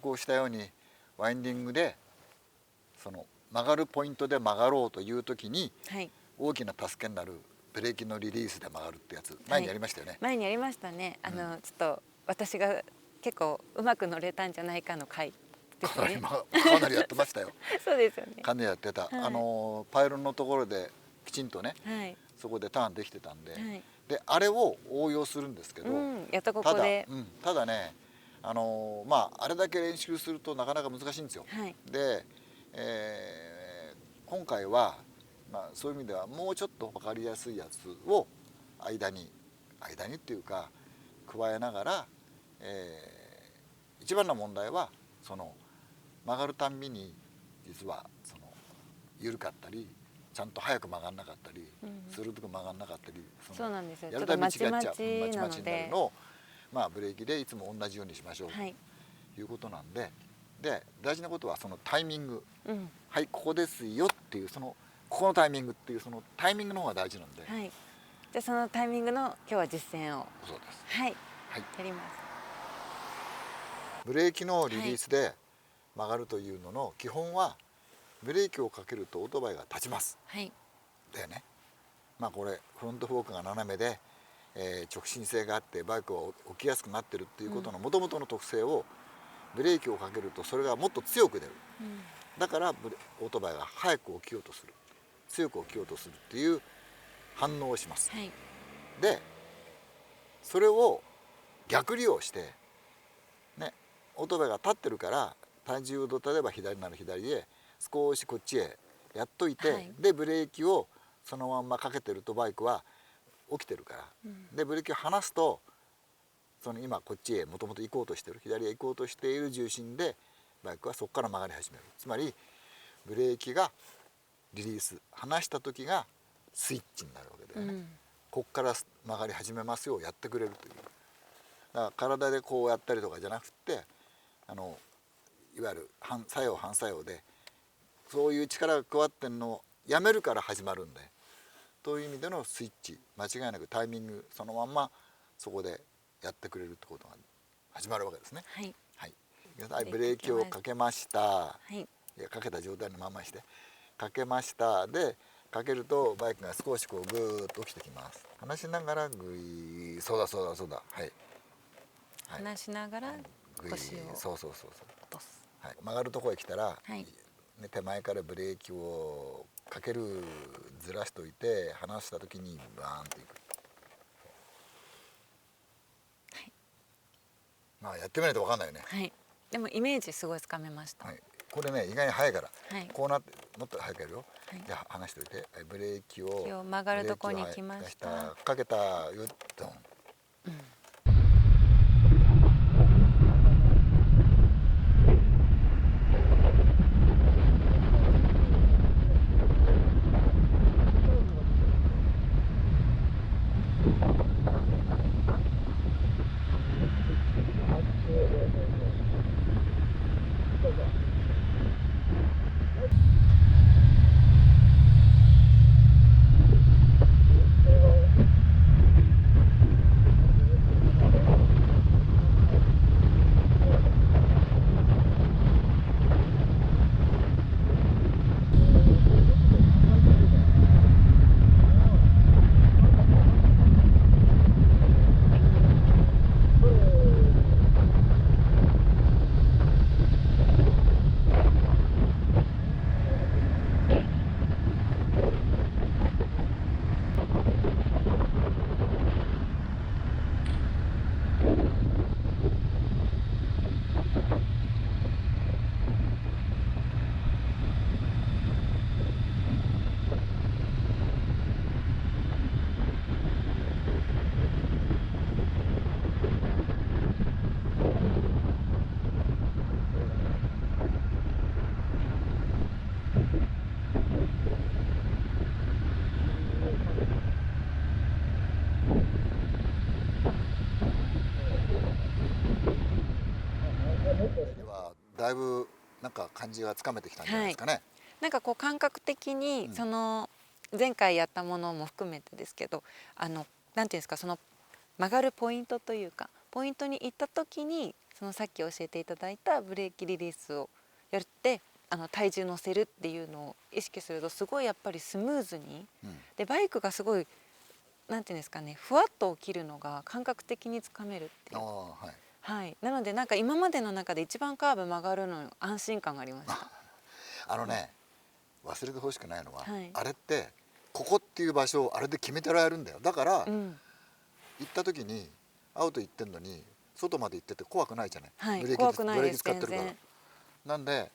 告をしたようにワインディングでその曲がるポイントで曲がろうという時に大きな助けになるブレーキのリリースで曲がるってやつ、前にやりましたよね。前にやりましたね。ちょっと私が結構うまく乗れたんじゃないかの回ですね。かなりやってましたよ。そうですよね。かなりやってた、パイロンのところできちんとね、そこでターンできてたんで、であれを応用するんですけど、やっとここでただね、あれだけ練習するとなかなか難しいんですよ。で、今回は、そういう意味ではもうちょっと分かりやすいやつを間にっていうか加えながら、一番の問題はその曲がるたんびに実はその緩かったりちゃんと早く曲がんなかったり、鋭く曲がんなかったり、そうなんですよ。やるたび違っちゃう、まちまちになるのを、ブレーキでいつも同じようにしましょうということなんで、で大事なことはそのタイミング、はいここですよっていうここのタイミングっていうそのタイミングの方が大事なんで、じゃあそのタイミングの今日は実践をそうです、やります。ブレーキのリリースで曲がるというのの基本はブレーキをかけるとオートバイが立ちます。だよね。これフロントフォークが斜めで、直進性があってバイクは起きやすくなってるっていうことのもともとの特性をブレーキをかけるとそれがもっと強く出る。だからオートバイが早く起きようとする、強く起きようとするっていう反応をします。でそれを逆利用してね、オートバイが立ってるから体重を例えば左なら左で少しこっちへやっといて、でブレーキをそのまんまかけてるとバイクは起きてるから、でブレーキを離すとその今こっちへもともと行こうとしてる左へ行こうとしている重心でバイクはそこから曲がり始める。つまりブレーキがリリース離した時がスイッチになるわけだよね。こっから曲がり始めますよをやってくれるという。だから体でこうやったりとかじゃなくて、いわゆる作用反作用でそういう力が加わってんのをやめるから始まるんで、という意味でのスイッチ、間違いなくタイミングそのまんまそこでやってくれるってことが始まるわけですね。ブレーキをかけました、かけた状態のままにしてかけました。でかけるとバイクが少しこうグーッと起きてきます。離しながらグイ、そうだ、離しながら腰をそう曲がるとこへ来たら、手前からブレーキをかける、ずらしといて離した時にバーンといく。やってみないと分かんないよね。でもイメージすごいつかめました。これね意外に早いから、こうなってもっと早くやるよ。じゃあ離しといて、ブレーキを曲がるとこに来ました。かけたよっと。だいぶなんか感じがつかめてきたんじゃないですかね。なんかこう感覚的にその前回やったものも含めてですけど、なんていうんですか、その曲がるポイントというかポイントに行った時にそのさっき教えていただいたブレーキリリースをやって体重乗せるっていうのを意識するとすごいやっぱりスムーズに、でバイクがすごいなんていうんですかね、ふわっと起きるのが感覚的につかめるっていう。はい、なのでなんか今までの中で一番カーブ曲がるの安心感がありました。忘れてほしくないのは、あれってここっていう場所をあれで決めてられるんだよ。だから、行った時にアウト行ってんのに外まで行ってて怖くないじゃない、ブレーキ使ってるから。なんで、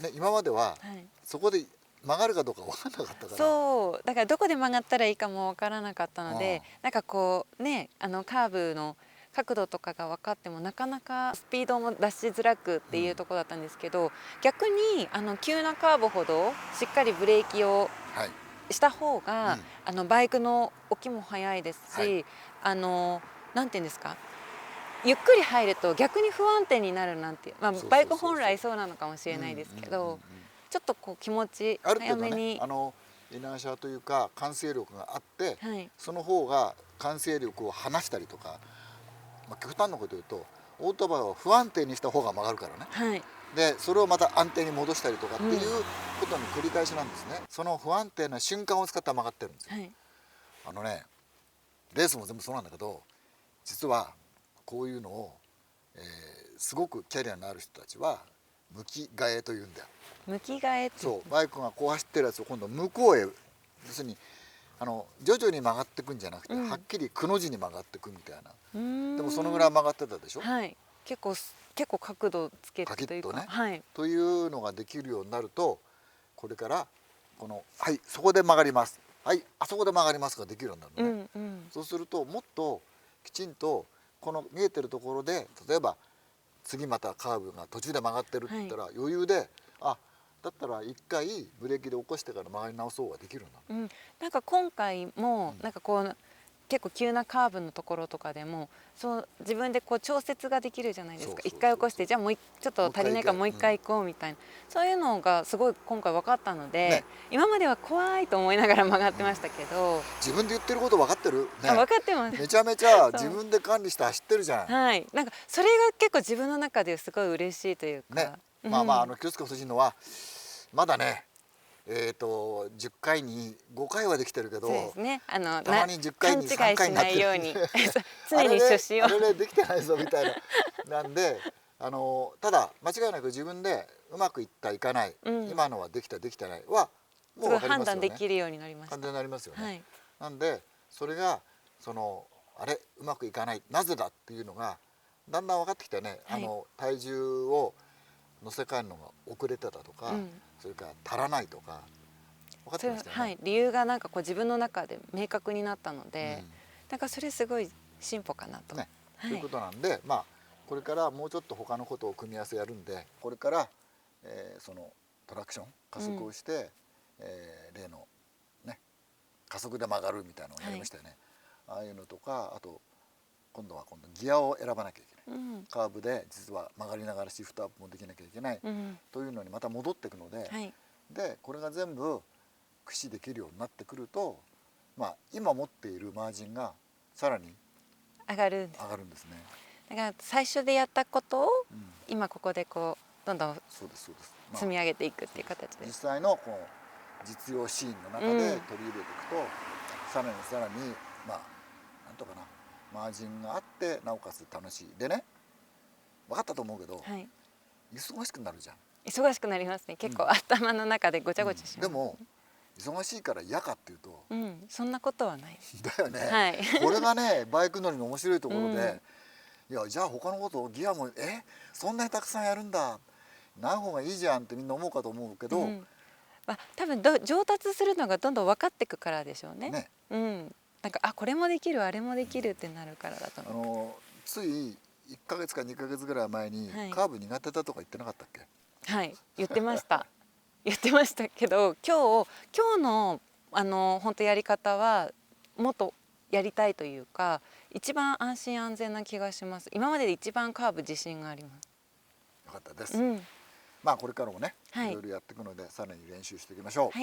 ね、今までは、そこで曲がるかどうか分かんなかったから、そうだからどこで曲がったらいいかも分からなかったので、なんかこうねカーブの角度とかが分かってもなかなかスピードも出しづらくっていうところだったんですけど、逆に急なカーブほどしっかりブレーキをした方が、バイクの起きも速いですし、なんていうんですか、ゆっくり入ると逆に不安定になるなんていう、バイク本来そうなのかもしれないですけど、ちょっとこう気持ち早めにイナーシャというか慣性力があって、その方が慣性力を離したりとか、極端なこと言うとオートバイを不安定にした方が曲がるからね、でそれをまた安定に戻したりとかっていうことの繰り返しなんですね。その不安定な瞬間を使って曲がってるんですよ。レースも全部そうなんだけど、実はこういうのを、すごくキャリアのある人たちは向き替えというんだよ。向き替えって、そう、バイクがこう走ってるやつを今度向こうへ、要するに徐々に曲がっていくんじゃなくて、はっきりくの字に曲がっていくみたいな。でもそのぐらい曲がってたでしょ。結構角度つけてというか、というのができるようになると、これからはいそこで曲がります、はいあそこで曲がりますができるようになるのね。そうするともっときちんとこの見えてるところで、例えば次またカーブが途中で曲がってるって言ったら、余裕でだったら一回ブレーキで起こしてから曲がり直そうができるんだ。なんか今回もなんかこう結構急なカーブのところとかでもそう自分でこう調節ができるじゃないですか。一回起こしてじゃあもうちょっと足りないからもう一回行こうみたいな、そういうのがすごい今回分かったので、今までは怖いと思いながら曲がってましたけど、自分で言ってること分かってる、分かってます。めちゃめちゃ自分で管理して走ってるじゃん。なんかそれが結構自分の中ですごい嬉しいというか、気をつけてほしいのは、まだね10回に5回はできてるけど、たまに10回に3回になってる。常に初心をあれできてないぞみたいな。なんでただ間違いなく自分でうまくいったいかない、今のはできたできてないはもう分かりますよね。判断できるようになりました。完全になりますよね。なんでそれがあれうまくいかないなぜだっていうのがだんだん分かってきてね、体重を乗せ替えるのが遅れてたとか、それから足らないとか分かってましたよね。理由がなんかこう自分の中で明確になったので、なんかそれすごい進歩かなと。ということなんで、これからもうちょっと他のことを組み合わせやるんで、これから、そのトラクション加速をして、例のね加速で曲がるみたいなのをやりましたよね。ああいうのとか、あと今度ギアを選ばなきゃいけない、カーブで実は曲がりながらシフトアップもできなきゃいけない、というのにまた戻っていくので、でこれが全部駆使できるようになってくると、今持っているマージンがさらに上がるんですね。だから最初でやったことを、今ここでこうどんどん積み上げていくっていう形で、実際のこう実用シーンの中で取り入れていくと、さらになんとかなマージンがあってなおかつ楽しいでね、分かったと思うけど、忙しくなるじゃん。忙しくなりますね。結構頭の中でごちゃごちゃします。でも忙しいから嫌かっていうと、そんなことはない。だよね。これがねバイク乗りの面白いところで、いやじゃあ他のことギアもそんなにたくさんやるんだ、ない方がいいじゃんってみんな思うかと思うけど、多分上達するのがどんどん分かっていくからでしょうね。なんかこれもできるあれもできるってなるからだと思う。つい1ヶ月か2ヶ月ぐらい前に、カーブ苦手だとか言ってなかったっけ？言ってました言ってましたけど、今日の本当やり方はもっとやりたいというか、一番安心安全な気がします。今までで一番カーブ自信があります。よかったです。これからもねいろいろやっていくので、さらに練習していきましょう。